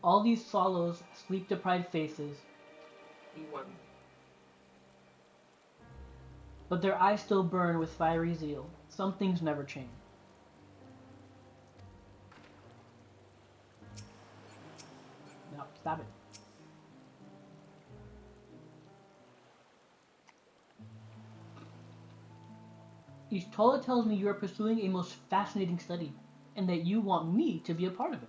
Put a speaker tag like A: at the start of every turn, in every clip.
A: All these swallows, sleep-deprived faces,
B: E1.
A: but their eyes still burn with fiery zeal. Some things never change. No, stop it. Ishtola tells me you are pursuing a most fascinating study, and that you want me to be a part of it.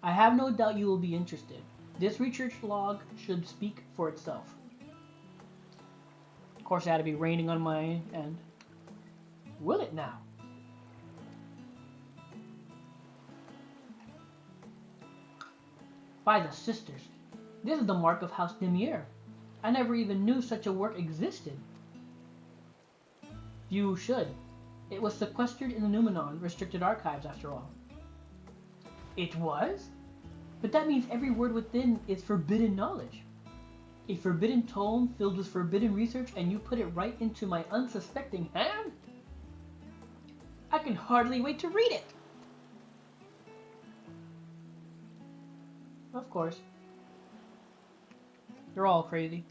A: I have no doubt you will be interested. This research log should speak for itself. Of course, it had to be raining on my end. Will it now? By the sisters, this is the mark of House Demier. I never even knew such a work existed. You should. It was sequestered in the Numenon restricted archives, after all. It was? But that means every word within is forbidden knowledge. A forbidden tome filled with forbidden research, and you put it right into my unsuspecting hand? I can hardly wait to read it! Of course. You're all crazy.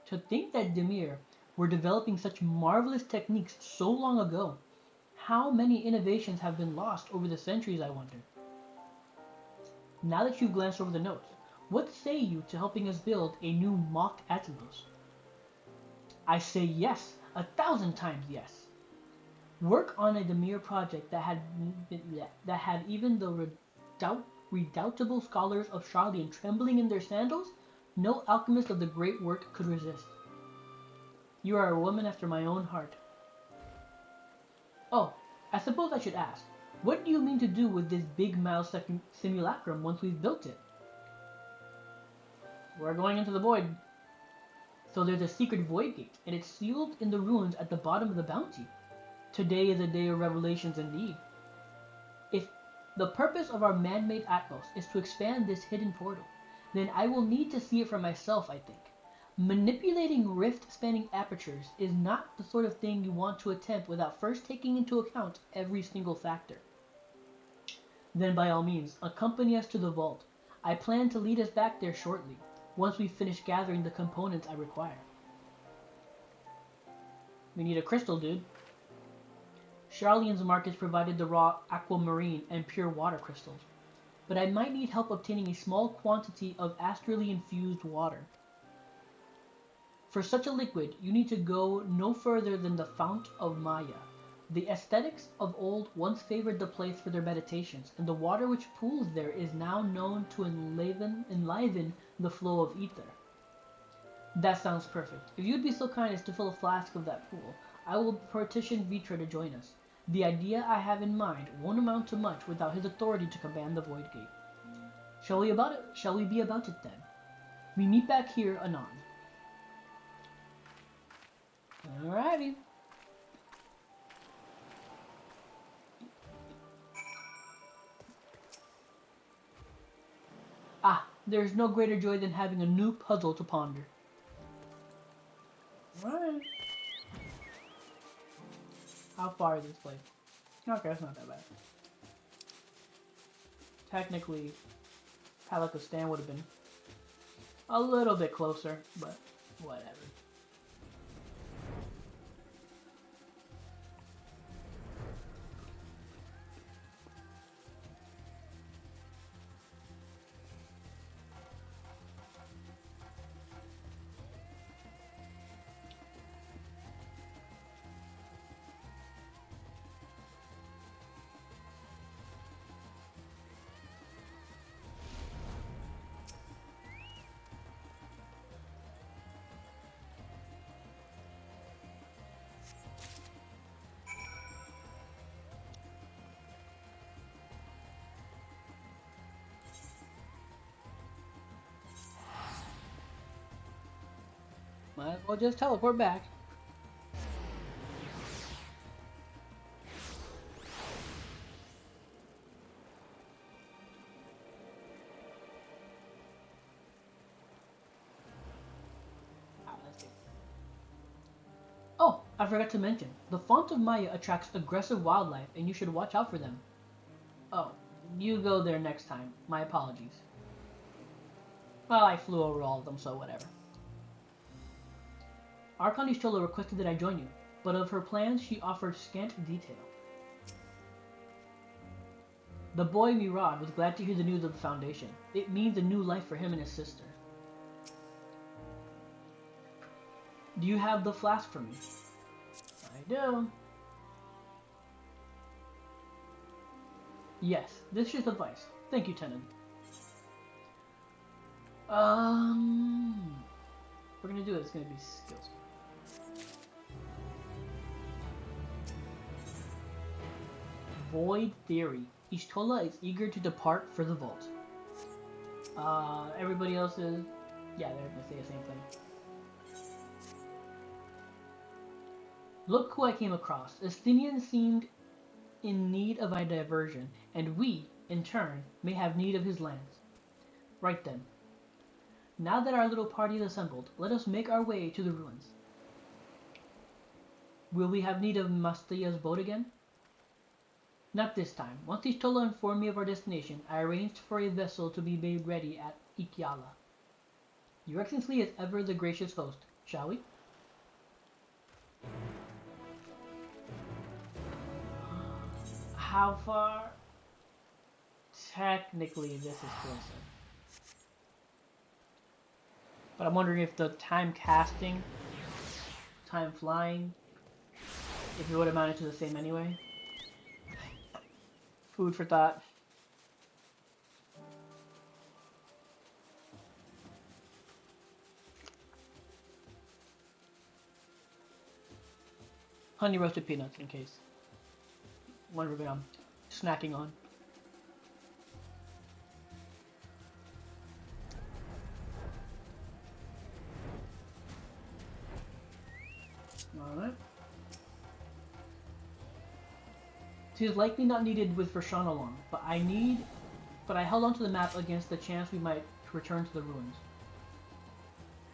A: To think that Demir were developing such marvelous techniques so long ago. How many innovations have been lost over the centuries, I wonder? Now that you've glanced over the notes, what say you to helping us build a new mock Atmos? I say yes, 1,000 times yes. Work on a Demir project that had even the redoubtable scholars of Charlian trembling in their sandals? No alchemist of the great work could resist. You are a woman after my own heart. Oh, I suppose I should ask, what do you mean to do with this big mouse simulacrum once we've built it? We're going into the void. So there's a secret void gate, and it's sealed in the ruins at the bottom of the bounty. Today is a day of revelations indeed. If the purpose of our man-made Atmos is to expand this hidden portal, then I will need to see it for myself, I think. Manipulating rift-spanning apertures is not the sort of thing you want to attempt without first taking into account every single factor. Then by all means, accompany us to the vault. I plan to lead us back there shortly, once we finish gathering the components I require. We need a crystal, dude. Charlian's markets provided the raw aquamarine and pure water crystals, but I might need help obtaining a small quantity of astrally infused water. For such a liquid, you need to go no further than the Fount of Maya. The aesthetics of old once favored the place for their meditations, and the water which pools there is now known to enliven the flow of ether. That sounds perfect. If you'd be so kind as to fill a flask of that pool, I will petition Vitra to join us. The idea I have in mind won't amount to much without his authority to command the Void Gate. Shall we be about it then? We meet back here anon. Alrighty. Ah, there's no greater joy than having a new puzzle to ponder. Alright. How far is this place? Okay, that's not that bad. Technically, Palakistan would have been a little bit closer, but whatever. Might as well just teleport back. Ah, let's see. I forgot to mention, the font of Maya attracts aggressive wildlife and you should watch out for them. Oh, you go there next time. My apologies. Well, I flew over all of them, so whatever. Archon Chola requested that I join you, but of her plans she offered scant detail. The boy Mirad was glad to hear the news of the Foundation. It means a new life for him and his sister. Do you have the flask for me? I do. Yes, this should suffice. Thank you, Tenant. We're gonna do it. It's gonna be skills. Void Theory. Ishtola is eager to depart for the vault. Everybody else is... Yeah, they're gonna say the same thing. Look who I came across. Estinian seemed in need of a diversion, and we, in turn, may have need of his lands. Right then. Now that our little party is assembled, let us make our way to the ruins. Will we have need of Mastia's boat again? Not this time. Once Ishtola informed me of our destination, I arranged for a vessel to be made ready at Ikyala. Your Excellency is ever the gracious host, shall we? How far? Technically, this is closer. But I'm wondering if the time casting, time flying, if it would have amounted to the same anyway. Food for thought. Honey roasted peanuts in case. One we're snacking on. Alright. She is likely not needed with Vershawn along, but I held onto the map against the chance we might return to the ruins.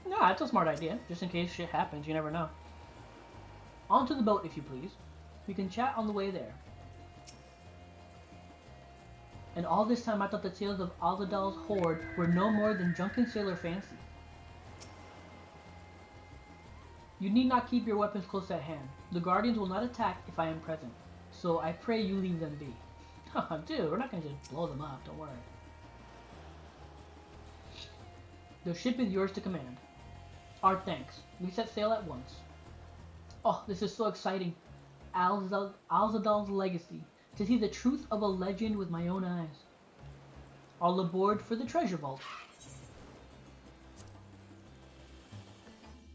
A: Nah, that's a smart idea. Just in case shit happens, you never know. Onto the boat, if you please. We can chat on the way there. And all this time I thought the tales of Azadal's horde were no more than drunken sailor fancy. You need not keep your weapons close at hand. The Guardians will not attack if I am present, so I pray you leave them be. Dude, we're not gonna just blow them up, don't worry. The ship is yours to command. Our thanks. We set sail at once. Oh, this is so exciting. Alzadal's legacy. To see the truth of a legend with my own eyes. All aboard for the treasure vault.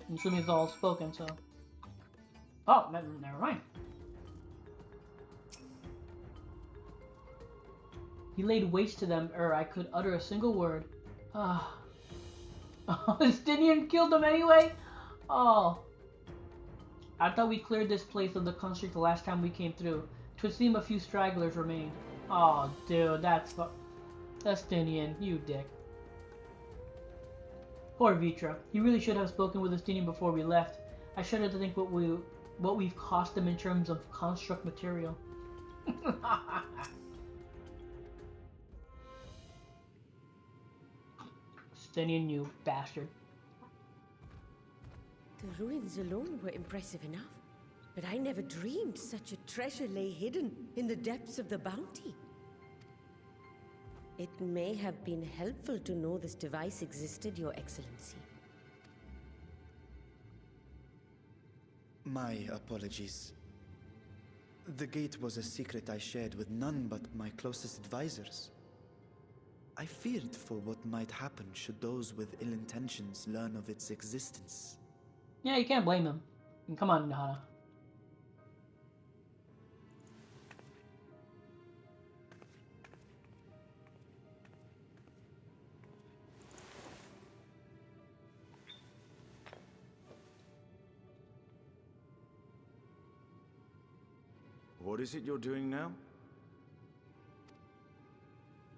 A: I'm assuming it's all spoken, so... Oh, never mind. He laid waste to them ere I could utter a single word. Ah. Estinian killed them anyway? Oh. I thought we cleared this place of the construct the last time we came through. 'Twould seem a few stragglers remained. Oh, dude, that's Estinian, you dick. Poor Vitra. He really should have spoken with Estinian before we left. I shudder to think what we've cost them in terms of construct material. Estinian, you bastard.
B: The ruins alone were impressive enough. But I never dreamed such a treasure lay hidden in the depths of the bounty. It may have been helpful to know this device existed, Your Excellency.
C: My apologies. The gate was a secret I shared with none but my closest advisors. I feared for what might happen should those with ill intentions learn of its existence.
A: Yeah, you can't blame him. Come on, Nahara.
D: What is it you're doing now?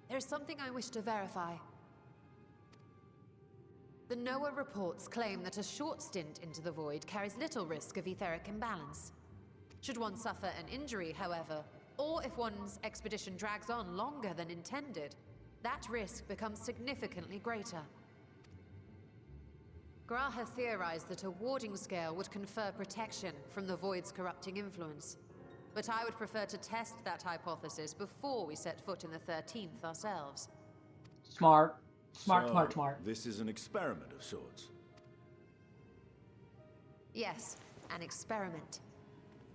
E: There's something I wish to verify. The NOAA reports claim that a short stint into the void carries little risk of etheric imbalance. Should one suffer an injury, however, or if one's expedition drags on longer than intended, that risk becomes significantly greater. Graha theorized that a warding scale would confer protection from the void's corrupting influence. But I would prefer to test that hypothesis before we set foot in the 13th ourselves.
A: Smart. Smart,
D: So,
A: smart, smart.
D: This is an experiment of sorts.
E: Yes, an experiment.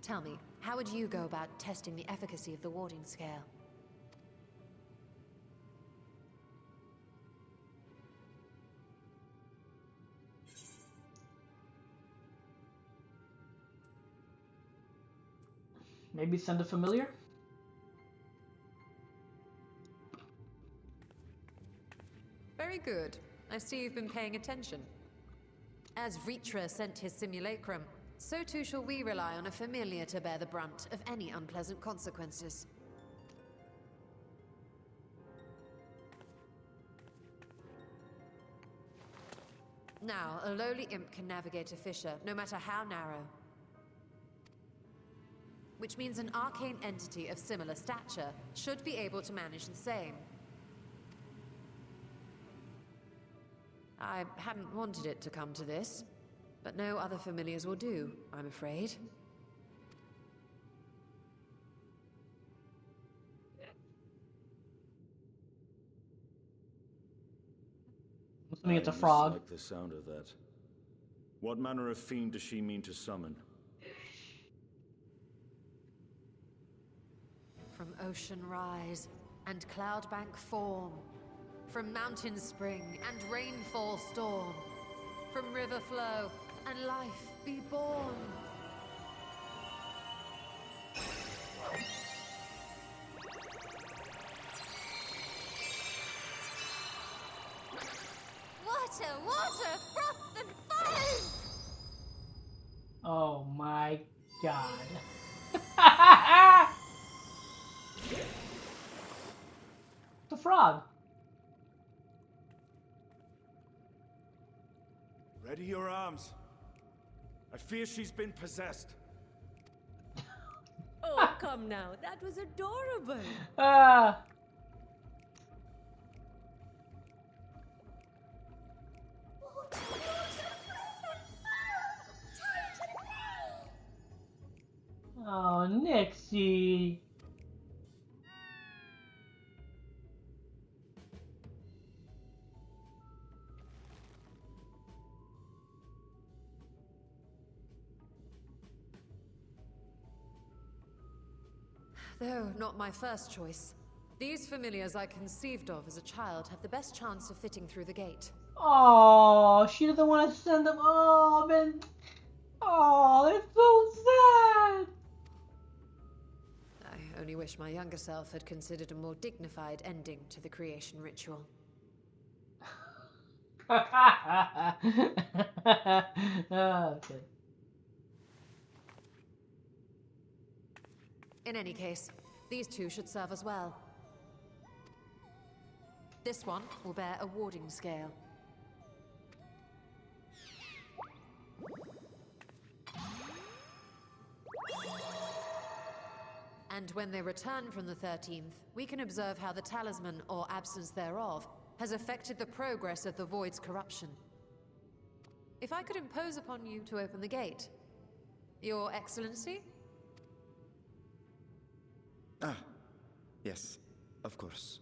E: Tell me, how would you go about testing the efficacy of the warding scale?
A: Maybe send a familiar?
E: Very good. I see you've been paying attention. As Vritra sent his simulacrum, so too shall we rely on a familiar to bear the brunt of any unpleasant consequences. Now, a lowly imp can navigate a fissure, no matter how narrow. Which means an arcane entity of similar stature should be able to manage the same. I hadn't wanted it to come to this, but no other familiars will do, I'm afraid.
A: Assuming it's a
D: I
A: frog.
D: dislike the sound of that. What manner of fiend does she mean to summon?
E: From ocean rise and cloudbank form, from mountain spring and rainfall storm, from river flow and life be born. Water, water, froth and foam!
A: Oh my god. The frog.
D: Ready your arms. I fear she's been possessed.
B: Oh, come now. That was adorable.
A: Ah. Oh, Nixie.
E: Though not my first choice. These familiars I conceived of as a child have the best chance of fitting through the gate.
A: Oh, she doesn't want to send them. Oh, man. Oh, it's so sad.
E: I only wish my younger self had considered a more dignified ending to the creation ritual.
A: Okay.
E: In any case, these two should serve us well. This one will bear a warding scale. And when they return from the 13th, we can observe how the talisman, or absence thereof, has affected the progress of the Void's corruption. If I could impose upon you to open the gate. Your Excellency?
C: Ah, yes, of course.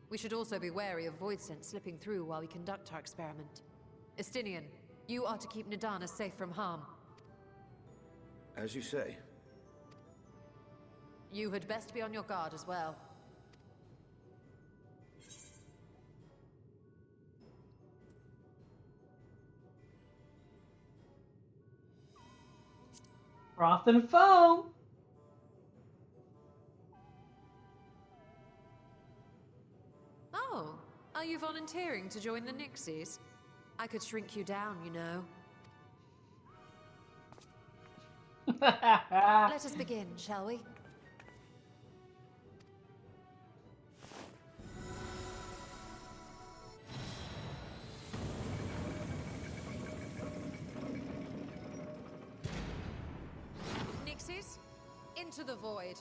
E: We should also be wary of void scent slipping through while we conduct our experiment. Estinian, you are to keep Nadana safe from harm.
D: As you say.
E: You had best be on your guard as well.
A: Froth and foam.
E: Oh, are you volunteering to join the Nixies? I could shrink you down, you know. Let us begin, shall we? into the void.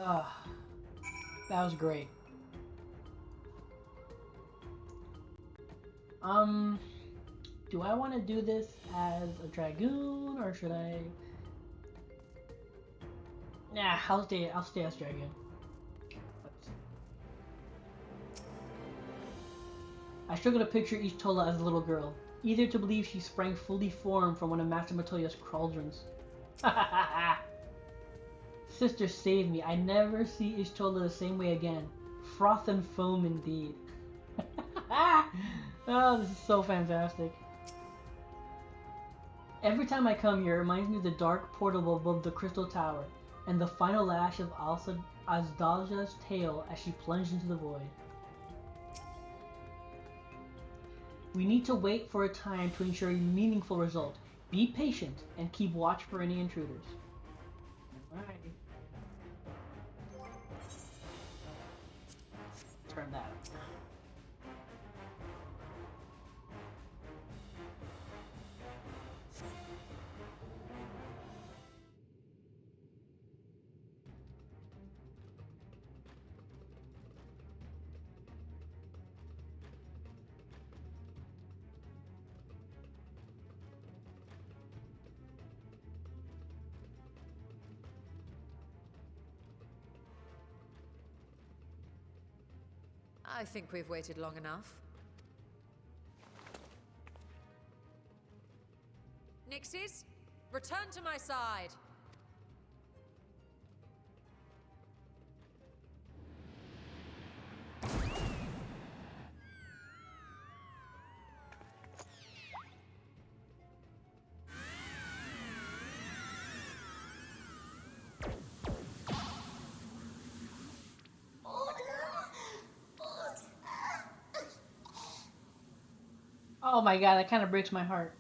A: Ah, that was great. Do I want to do this as a dragoon or should I? Nah, I'll stay as dragoon. I struggle to picture Ishtola as a little girl, either to believe she sprang fully formed from one of Master Matoya's cauldrons. Sister, save me. I never see Ishtola the same way again. Froth and foam indeed. Oh, this is so fantastic. Every time I come here, it reminds me of the dark portal above the Crystal Tower, and the final lash of Azdalja's tail as she plunged into the void. We need to wait for a time to ensure a meaningful result. Be patient and keep watch for any intruders. Alright. Turn that up.
E: I think we've waited long enough. Nixies, return to my side.
A: Oh my god, that kind of breaks my heart.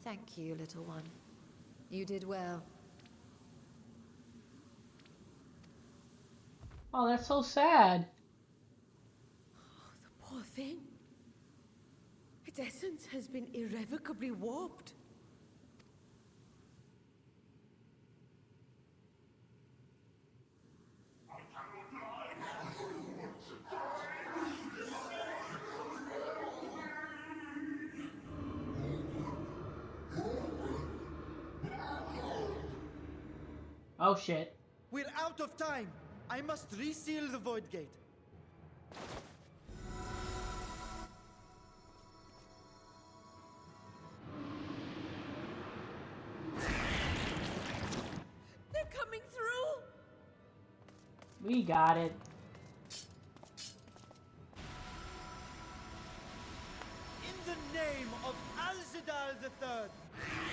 E: Thank you, little one. You did well.
A: Oh, that's so sad.
B: The poor thing. Its essence has been irrevocably warped.
A: Oh shit.
C: We're out of time! I must reseal the Void Gate.
B: They're coming through!
A: We got it.
C: In the name of Alzadal III,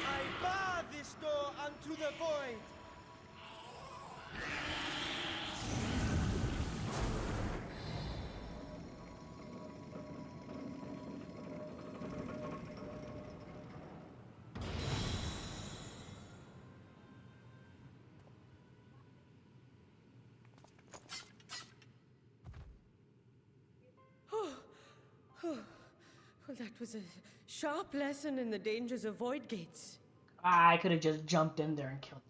C: I bar this door unto the void!
B: Well, that was a sharp lesson in the dangers of void gates.
A: I could have just jumped in there and killed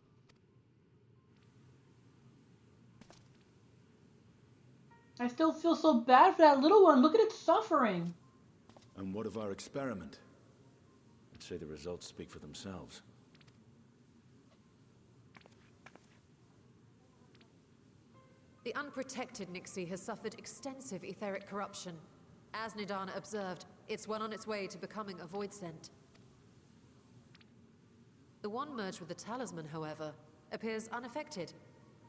A: him. I still feel so bad for that little one. Look at it suffering.
D: And what of our experiment? I'd say the results speak for themselves.
E: The unprotected Nixie has suffered extensive etheric corruption. As Nidana observed, it's well on its way to becoming a void scent. The one merged with the talisman, however, appears unaffected.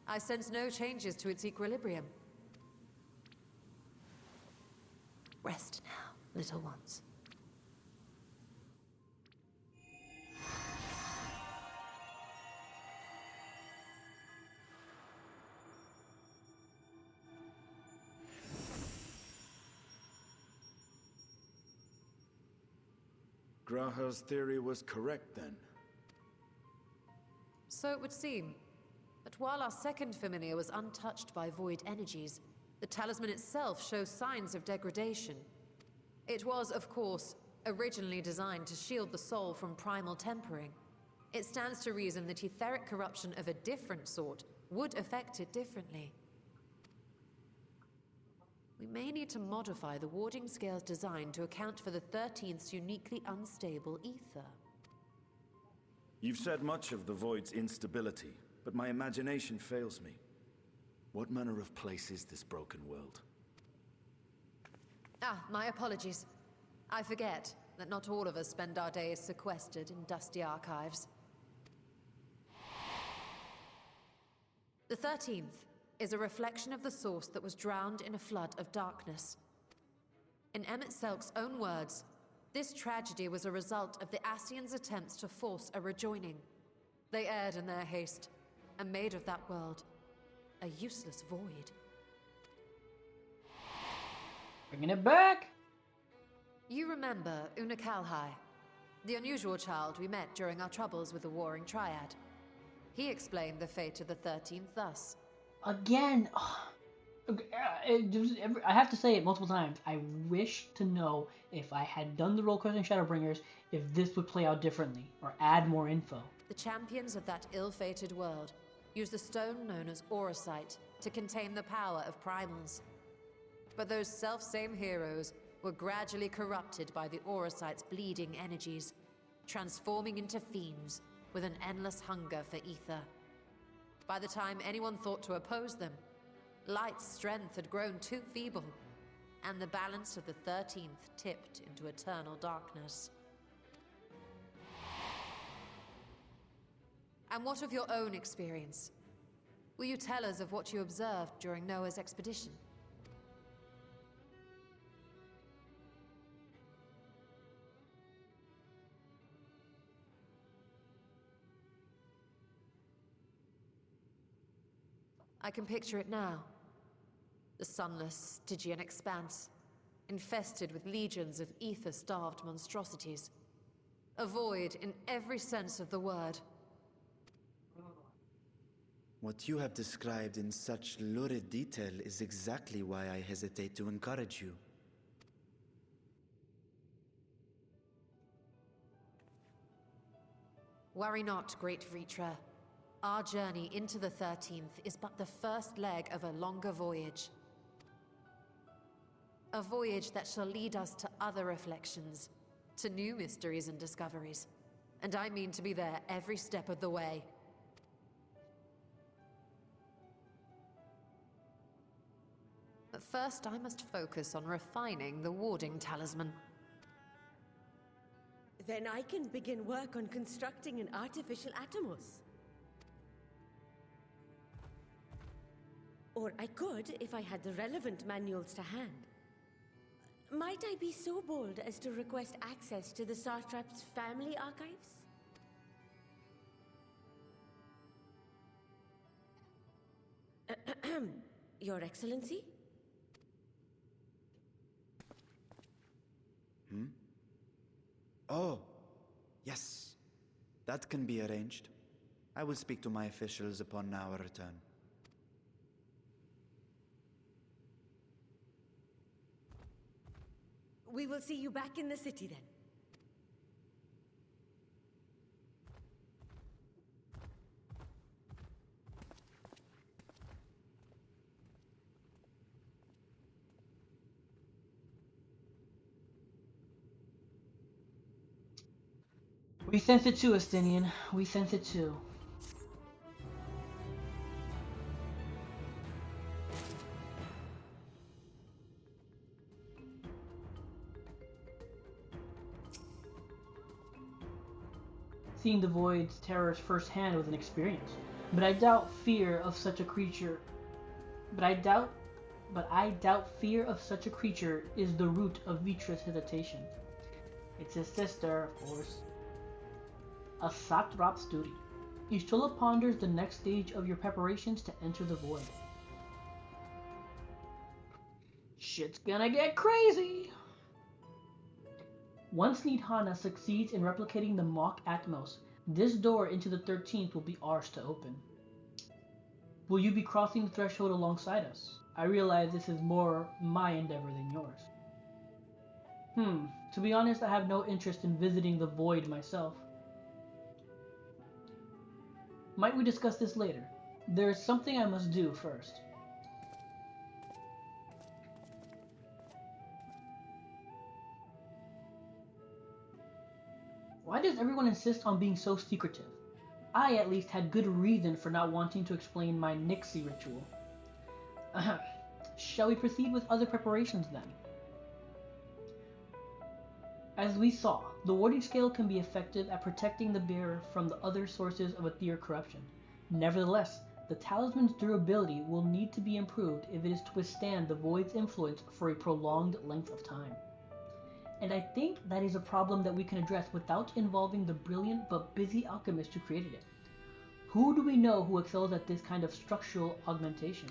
E: I sense no changes to its equilibrium. Rest now, little ones.
D: Graha's theory was correct then.
E: So it would seem. But while our second familiar was untouched by void energies, the talisman itself shows signs of degradation. It was, of course, originally designed to shield the soul from primal tempering. It stands to reason that etheric corruption of a different sort would affect it differently. We may need to modify the warding scale's design to account for the 13th's uniquely unstable ether.
D: You've said much of the Void's instability, but my imagination fails me. What manner of place is this broken world?
E: Ah, my apologies. I forget that not all of us spend our days sequestered in dusty archives. The 13th is a reflection of the source that was drowned in a flood of darkness. In Emmett Selk's own words, this tragedy was a result of the Ascians' attempts to force a rejoining. They erred in their haste, and made of that world a useless void.
A: Bringing it back!
E: You remember Una Kalhai, the unusual child we met during our troubles with the Warring Triad. He explained the fate of the 13th thus.
A: Again, I have to say it multiple times. I wish to know if I had done the role questing Shadowbringers, if this would play out differently or add more info.
E: The champions of that ill-fated world used the stone known as Auracite to contain the power of primals. But those self-same heroes were gradually corrupted by the Auracite's bleeding energies, transforming into fiends with an endless hunger for ether. By the time anyone thought to oppose them, Light's strength had grown too feeble, and the balance of the 13th tipped into eternal darkness. And what of your own experience? Will you tell us of what you observed during Noah's expedition? I can picture it now. The sunless, Stygian expanse, infested with legions of ether-starved monstrosities. A void in every sense of the word.
C: What you have described in such lurid detail is exactly why I hesitate to encourage you.
E: Worry not, great Vritra. Our journey into the 13th is but the first leg of a longer voyage. A voyage that shall lead us to other reflections, to new mysteries and discoveries. And I mean to be there every step of the way. But first I must focus on refining the warding talisman.
B: Then I can begin work on constructing an artificial Atomos. Or I could if I had the relevant manuals to hand. Might I be so bold as to request access to the Satrap's family archives? Your Excellency?
C: Oh, yes. That can be arranged. I will speak to my officials upon our return.
B: We will see you back in the city then.
A: We sense it too, Estinian. We sense it too. Seeing the Void's terrors firsthand was an experience, but I doubt fear of such a creature. But I doubt fear of such a creature is the root of Vitra's hesitation. It's his sister, of course. A satrap's duty. Y'shtola ponders the next stage of your preparations to enter the Void. Shit's gonna get crazy! Once Nidhana succeeds in replicating the Mach Atmos, this door into the 13th will be ours to open. Will you be crossing the threshold alongside us? I realize this is more my endeavor than yours. To be honest, I have no interest in visiting the void myself. Might we discuss this later? There is something I must do first. Why does everyone insist on being so secretive? I at least had good reason for not wanting to explain my Nixie ritual. Shall we proceed with other preparations then? As we saw, the warding scale can be effective at protecting the bearer from the other sources of etheric corruption. Nevertheless, the talisman's durability will need to be improved if it is to withstand the void's influence for a prolonged length of time. And I think that is a problem that we can address without involving the brilliant but busy alchemist who created it. Who do we know who excels at this kind of structural augmentation?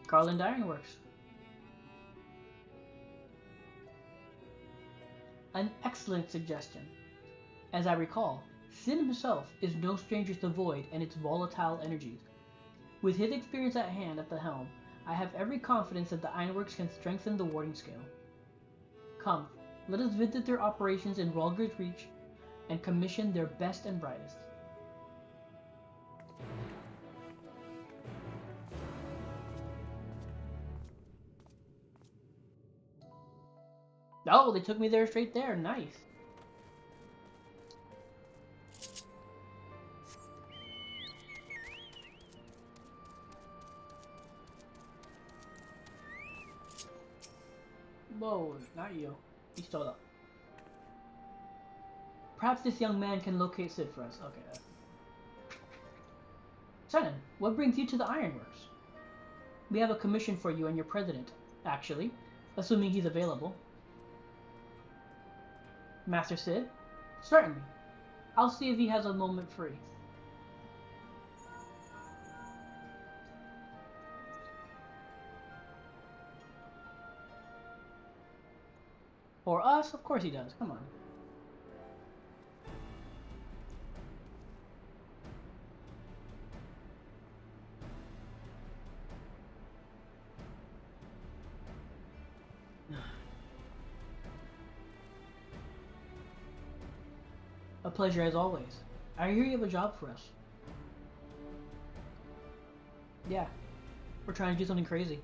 A: Garland Ironworks. An excellent suggestion. As I recall, Sin himself is no stranger to the void and its volatile energies. With his experience at hand at the helm, I have every confidence that the Ironworks can strengthen the warding scale. Come, let us visit their operations in Ralger's Reach and commission their best and brightest. Oh, they took me there straight there. Nice. Whoa, not you. He stole up. Perhaps this young man can locate Sid for us. Okay. Senan, what brings you to the Ironworks? We have a commission for you and your president, actually, assuming he's available. Master Sid? Certainly. I'll see if he has a moment free. For us? Of course he does. Come on. A pleasure as always. I hear you have a job for us. Yeah, we're trying to do something crazy.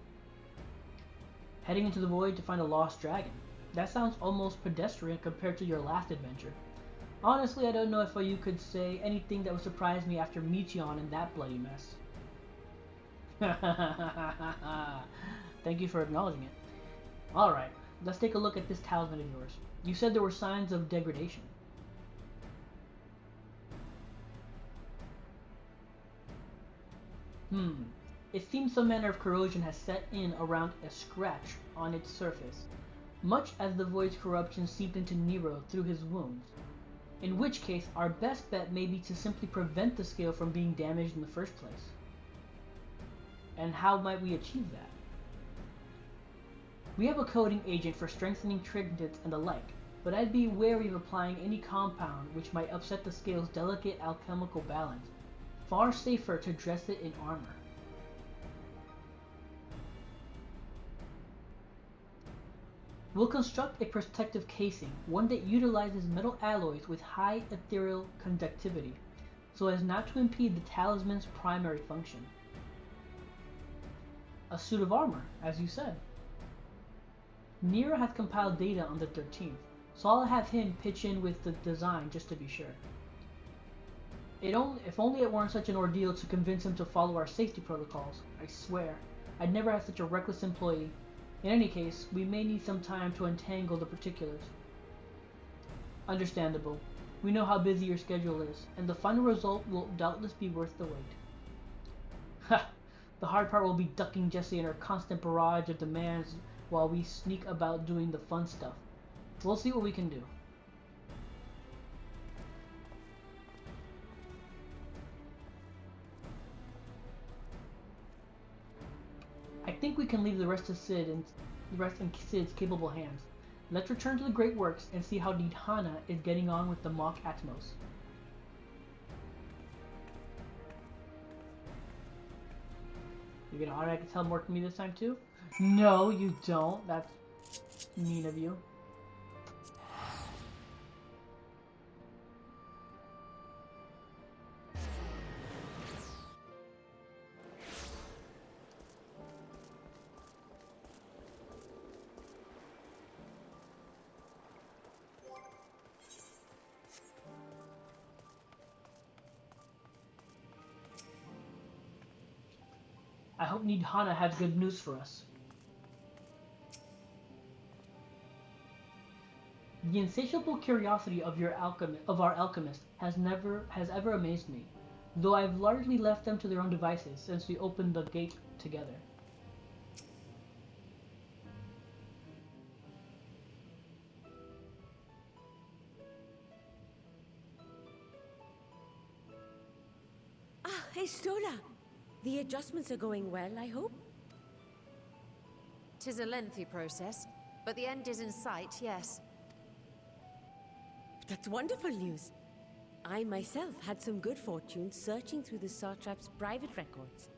A: Heading into the void to find a lost dragon. That sounds almost pedestrian compared to your last adventure. Honestly, I don't know if you could say anything that would surprise me after Meteon and that bloody mess. Thank you for acknowledging it. Alright, let's take a look at this talisman of yours. You said there were signs of degradation. It seems some manner of corrosion has set in around a scratch on its surface, much as the void's corruption seeped into Nero through his wounds. In which case, our best bet may be to simply prevent the scale from being damaged in the first place. And how might we achieve that? We have a coating agent for strengthening trinkets and the like, but I'd be wary of applying any compound which might upset the scale's delicate alchemical balance. Far safer to dress it in armor. We'll construct a protective casing, one that utilizes metal alloys with high ethereal conductivity, so as not to impede the talisman's primary function. A suit of armor, as you said. Nero has compiled data on the 13th, so I'll have him pitch in with the design just to be sure. If only it weren't such an ordeal to convince him to follow our safety protocols. I swear, I'd never had such a reckless employee. In any case, we may need some time to untangle the particulars. Understandable. We know how busy your schedule is, and the final result will doubtless be worth the wait. Ha! The hard part will be ducking Jessie and her constant barrage of demands while we sneak about doing the fun stuff. We'll see what we can do. I think we can leave the rest of Sid rests in Cid's capable hands. Let's return to the Great Works and see how Nidhana is getting on with the Mach Atmos. You're gonna automatically teleport me this time too? No, you don't. That's mean of you. I hope Nidhana has good news for us. The insatiable curiosity of our alchemist has ever amazed me, though I've largely left them to their own devices since we opened the gate together.
B: Ah, Estola! The adjustments are going well, I hope?
E: 'Tis a lengthy process, but the end is in sight, yes.
B: That's wonderful news. I myself had some good fortune searching through the Satrap's private records.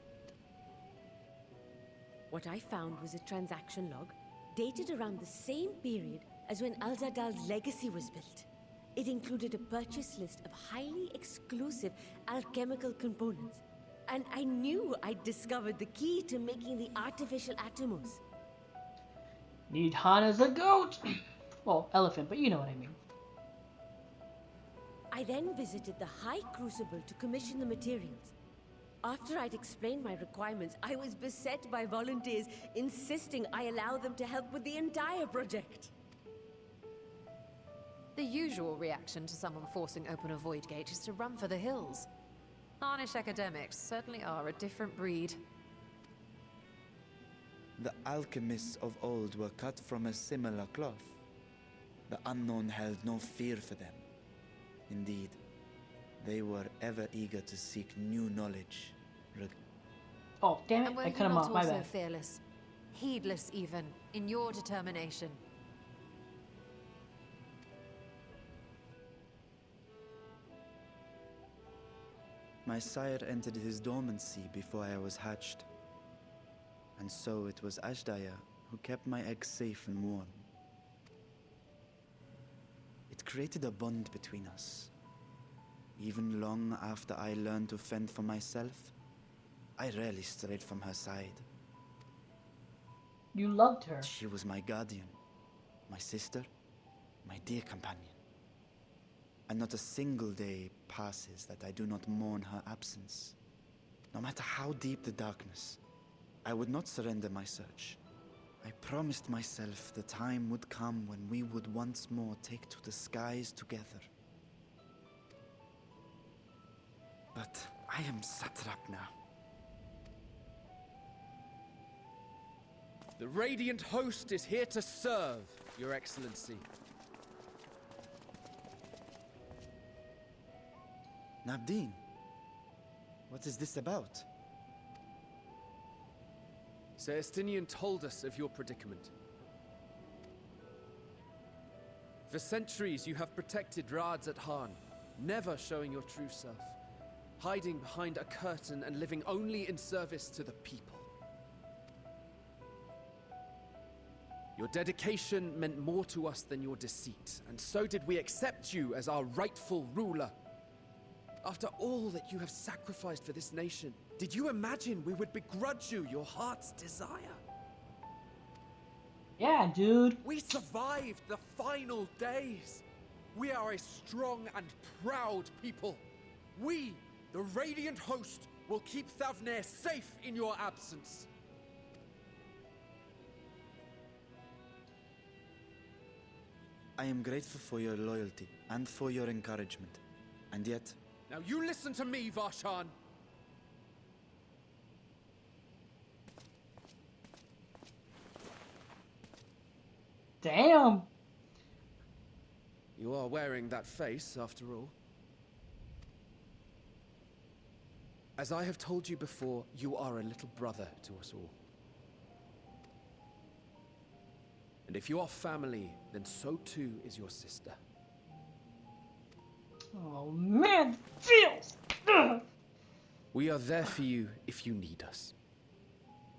B: What I found was a transaction log dated around the same period as when Alzadal's legacy was built. It included a purchase list of highly exclusive alchemical components, and I knew I'd discovered the key to making the artificial atomos.
A: Nidhana's a goat! Well, elephant, but you know what I mean.
B: I then visited the High Crucible to commission the materials. After I'd explained my requirements, I was beset by volunteers insisting I allow them to help with the entire project.
E: The usual reaction to someone forcing open a void gate is to run for the hills. Harnish academics certainly are a different breed.
C: The alchemists of old were cut from a similar cloth. The unknown held no fear for them. Indeed, they were ever eager to seek new knowledge.
A: Oh, damn it,
E: And were
A: I
E: you
A: cut him
E: not
A: off, my
E: also
A: bad.
E: fearless, heedless even, in your determination?
C: My sire entered his dormancy before I was hatched. And so it was Ashdaya who kept my eggs safe and warm. It created a bond between us. Even long after I learned to fend for myself, I rarely strayed from her side.
A: You loved her.
C: She was my guardian, my sister, my dear companion. And not a single day passes that I do not mourn her absence. No matter how deep the darkness, I would not surrender my search. I promised myself the time would come when we would once more take to the skies together. But I am satrap now.
F: The Radiant Host is here to serve, Your Excellency.
C: Nabdeen, what is this about?
F: Sir Estinian told us of your predicament. For centuries you have protected Rads at Han, never showing your true self, hiding behind a curtain and living only in service to the people. Your dedication meant more to us than your deceit, and so did we accept you as our rightful ruler. After all that you have sacrificed for this nation, did you imagine we would begrudge you your heart's desire?
A: Yeah, dude.
F: We survived the final days. We are a strong and proud people. We, the Radiant Host, will keep Thavnair safe in your absence.
C: I am grateful for your loyalty and for your encouragement. And yet,
F: Now you listen to me, Varshan.
A: Damn.
F: You are wearing that face, after all. As I have told you before, you are a little brother to us all. And if you are family, then so too is your sister.
A: Oh man, feels! Ugh.
F: We are there for you if you need us.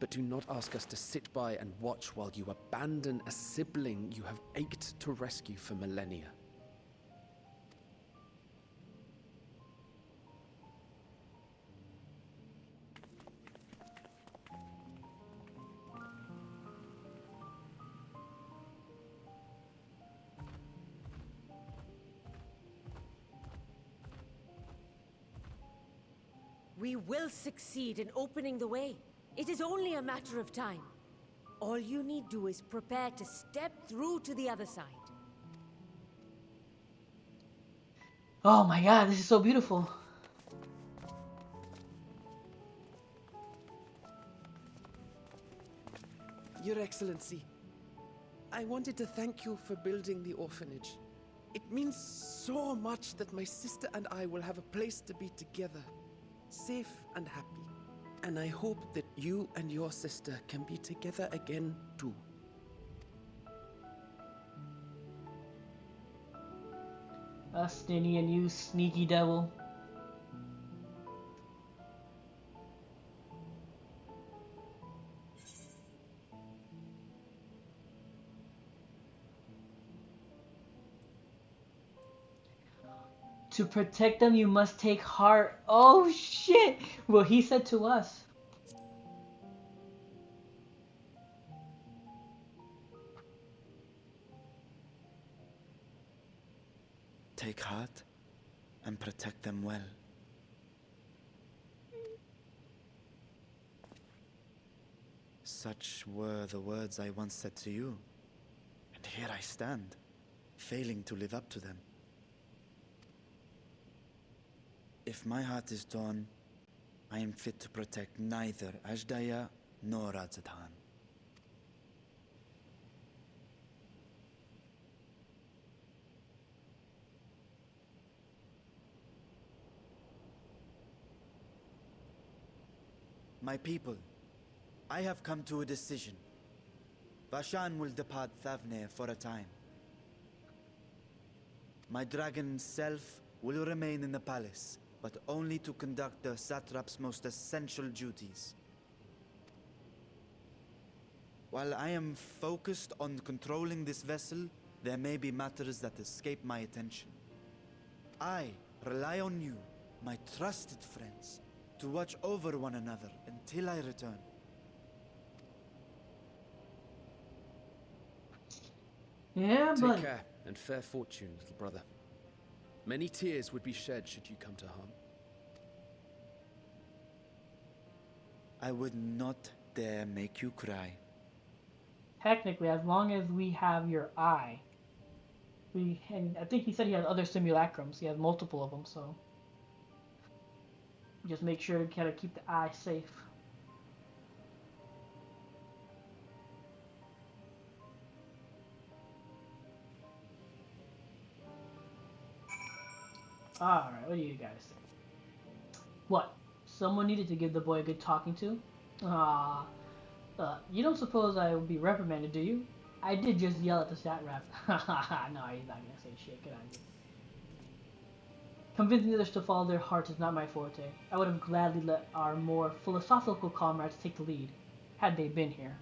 F: But do not ask us to sit by and watch while you abandon a sibling you have ached to rescue for millennia.
B: We will succeed in opening the way. It is only a matter of time. All you need do is prepare to step through to the other side.
A: Oh my god, this is so beautiful.
F: Your Excellency, I wanted to thank you for building the orphanage. It means so much that my sister and I will have a place to be together, safe and happy. And I hope that you and your sister can be together again too.
A: Stinny and you sneaky devil. To protect them, you must take heart. Oh shit! Well, he said to us.
C: Take heart and protect them well. Such were the words I once said to you. And here I stand, failing to live up to them. If my heart is torn, I am fit to protect neither Ajdaya nor Radzadhan. My people, I have come to a decision. Vashan will depart Thavne for a time. My dragon self will remain in the palace, but only to conduct the satrap's most essential duties. While I am focused on controlling this vessel, there may be matters that escape my attention. I rely on you, my trusted friends, to watch over one another until I return.
A: Yeah,
F: Take
A: buddy.
F: care and fair fortune, little brother. Many tears would be shed should you come to harm.
C: I would not dare make you cry.
A: Technically, as long as we have your eye, and I think he said he has other simulacrums. He has multiple of them, so just make sure to kind of keep the eye safe. Alright, what do you guys say? What? Someone needed to give the boy a good talking to? Ah, you don't suppose I will be reprimanded, do you? I did just yell at the stat rep. No, he's not gonna say shit. Get out of here. Convincing others to follow their hearts is not my forte. I would have gladly let our more philosophical comrades take the lead, had they been here.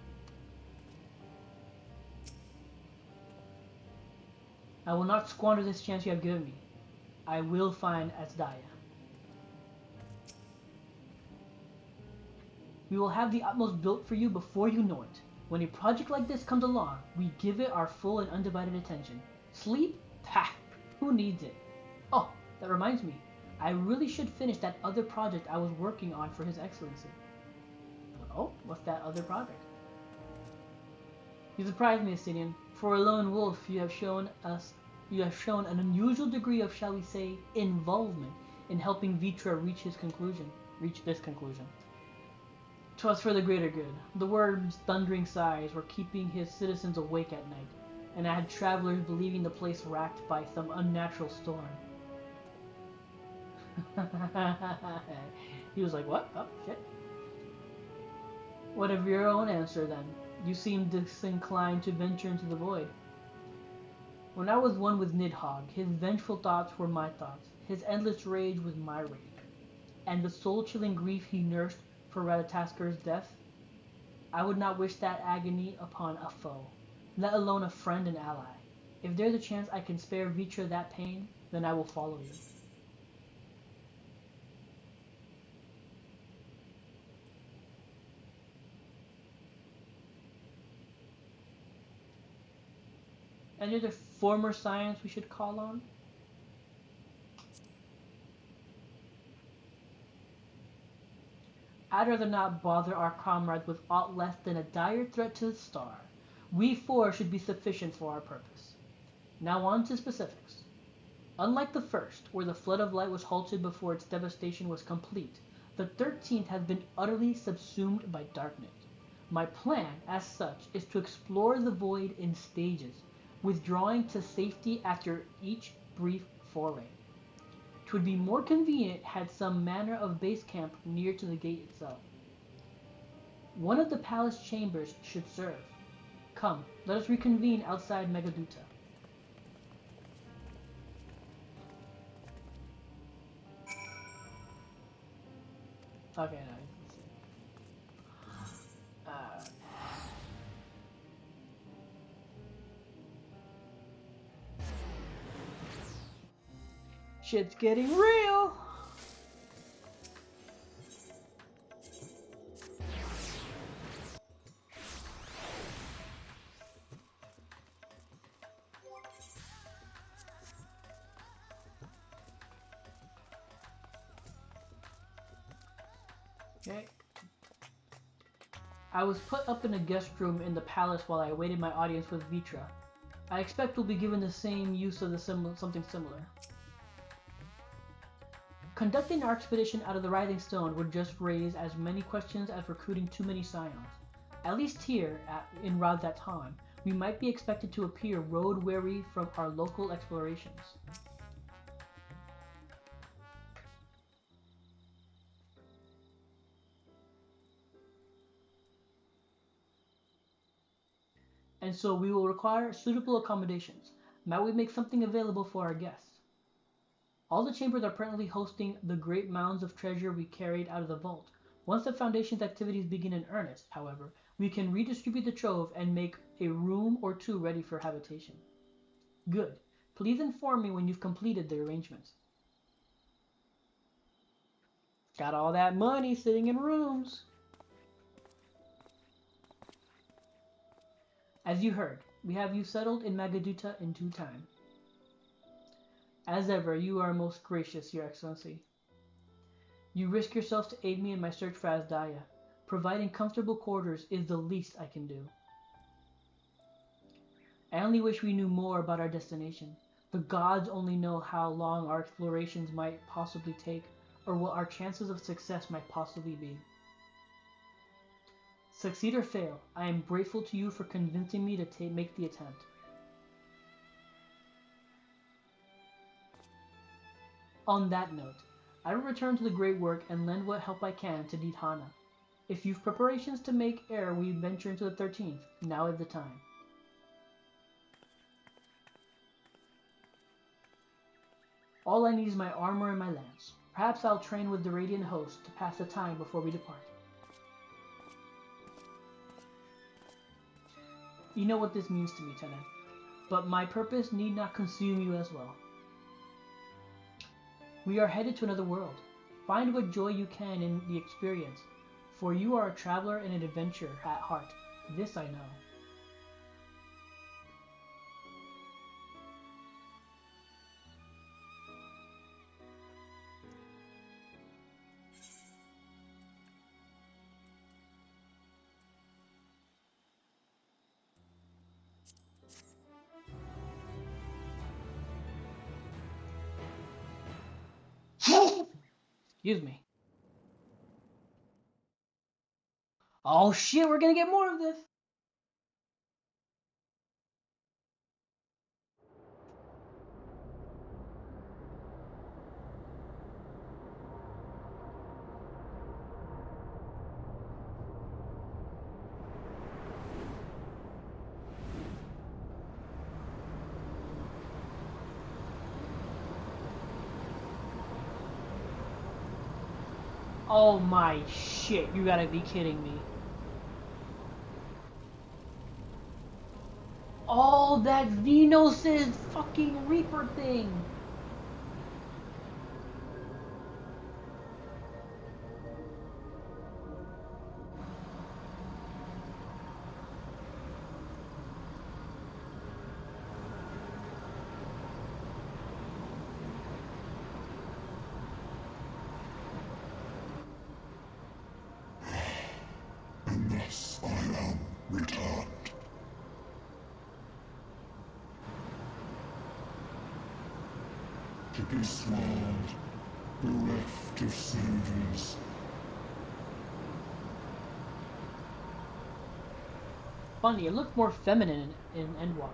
A: I will not squander this chance you have given me. I will find Asdaya. We will have the utmost built for you before you know it. When a project like this comes along, we give it our full and undivided attention. Sleep? Pah! Who needs it? Oh, that reminds me. I really should finish that other project I was working on for His Excellency. Oh, what's that other project? You surprise me, Astidian. For a lone wolf, you have shown an unusual degree of, shall we say, involvement in helping Vitra reach this conclusion. 'Twas for the greater good. The word's thundering sighs were keeping his citizens awake at night, and I had travelers believing the place racked by some unnatural storm. He was like, what? Oh, shit. What of your own answer, then? You seem disinclined to venture into the void. When I was one with Nidhogg, his vengeful thoughts were my thoughts, his endless rage was my rage, and the soul-chilling grief he nursed for Radataskar's death, I would not wish that agony upon a foe, let alone a friend and ally. If there's a chance I can spare Vitra that pain, then I will follow you. Any other former science we should call on? I'd rather not bother our comrades with aught less than a dire threat to the star. We four should be sufficient for our purpose. Now on to specifics. Unlike the first, where the flood of light was halted before its devastation was complete, the 13th has been utterly subsumed by darkness. My plan, as such, is to explore the void in stages, withdrawing to safety after each brief foray. 'Twould be more convenient had some manner of base camp near to the gate itself. One of the palace chambers should serve. Come, let us reconvene outside Megaduta. Okay, no, let's see. Shit's getting real! Okay. I was put up in a guest room in the palace while I awaited my audience with Vitra. I expect we'll be given the same use of the something similar. Conducting our expedition out of the Rising Stone would just raise as many questions as recruiting too many scions. At least here, in Razatan, we might be expected to appear road-weary from our local explorations. And so we will require suitable accommodations. Might we make something available for our guests? All the chambers are presently hosting the great mounds of treasure we carried out of the vault. Once the Foundation's activities begin in earnest, however, we can redistribute the trove and make a room or two ready for habitation. Good. Please inform me when you've completed the arrangements. Got all that money sitting in rooms. As you heard, we have you settled in Magaduta in due time. As ever, you are most gracious, Your Excellency. You risk yourself to aid me in my search for Azdaia. Providing comfortable quarters is the least I can do. I only wish we knew more about our destination. The gods only know how long our explorations might possibly take, or what our chances of success might possibly be. Succeed or fail, I am grateful to you for convincing me to make the attempt. On that note, I will return to the great work and lend what help I can to Nidhana. If you've preparations to make ere we venture into the 13th, now is the time. All I need is my armor and my lance. Perhaps I'll train with the Radiant Host to pass the time before we depart. You know what this means to me, Tenant, but my purpose need not consume you as well. We are headed to another world. Find what joy you can in the experience, for you are a traveler and an adventurer at heart. This I know. Excuse me. Oh shit, we're gonna get more of this! Oh my shit, you gotta be kidding me. Oh, that Venos' fucking Reaper thing.
G: And thus I am returned. To be swallowed, bereft of saviors.
A: Funny, it looked more feminine in Endwalker.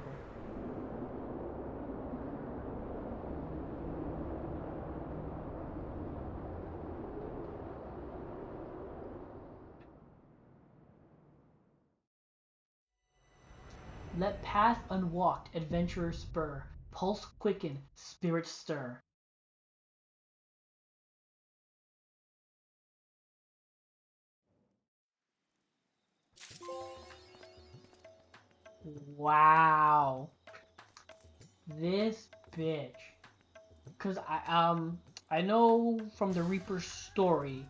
A: Let path unwalked, adventurer spur, pulse quicken, spirit stir. Wow. This bitch. Cause I know from the Reaper story,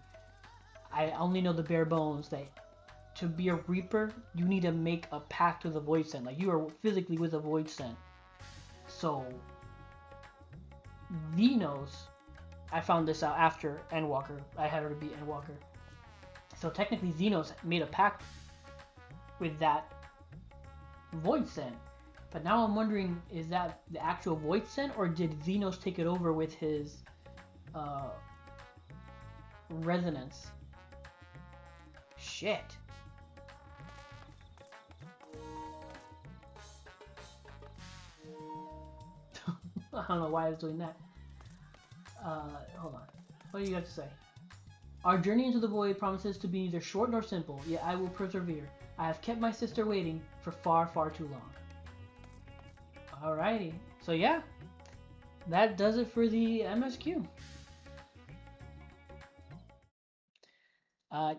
A: I only know the bare bones that to be a Reaper, you need to make a pact with a Void Scent. Like you are physically with a Void Scent. So Venos, I found this out after Endwalker. I had already beat Endwalker. So technically Xenos made a pact with that Void Scent. But now I'm wondering, is that the actual Void Scent, or did Xenos take it over with his uh, resonance? Shit. I don't know why I was doing that. Hold on. What do you got to say? Our journey into the void promises to be neither short nor simple, yet I will persevere. I have kept my sister waiting for far, far too long. Alrighty. So yeah, that does it for the MSQ.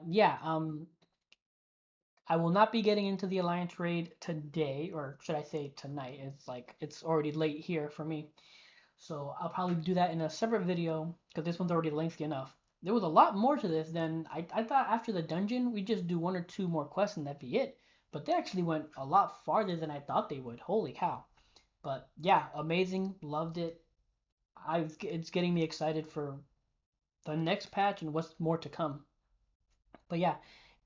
A: Yeah, I will not be getting into the Alliance raid today, or should I say tonight. It's already late here for me. So I'll probably do that in a separate video, because this one's already lengthy enough. There was a lot more to this than I thought. After the dungeon, we just do 1 or 2 more quests and that'd be it. But they actually went a lot farther than I thought they would. Holy cow. But yeah, amazing. Loved it. It's getting me excited for the next patch and what's more to come. But yeah,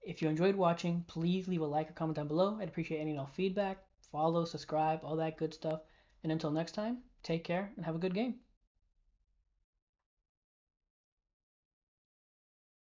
A: if you enjoyed watching, please leave a like or comment down below. I'd appreciate any and all feedback. Follow, subscribe, all that good stuff. And until next time, take care and have a good game.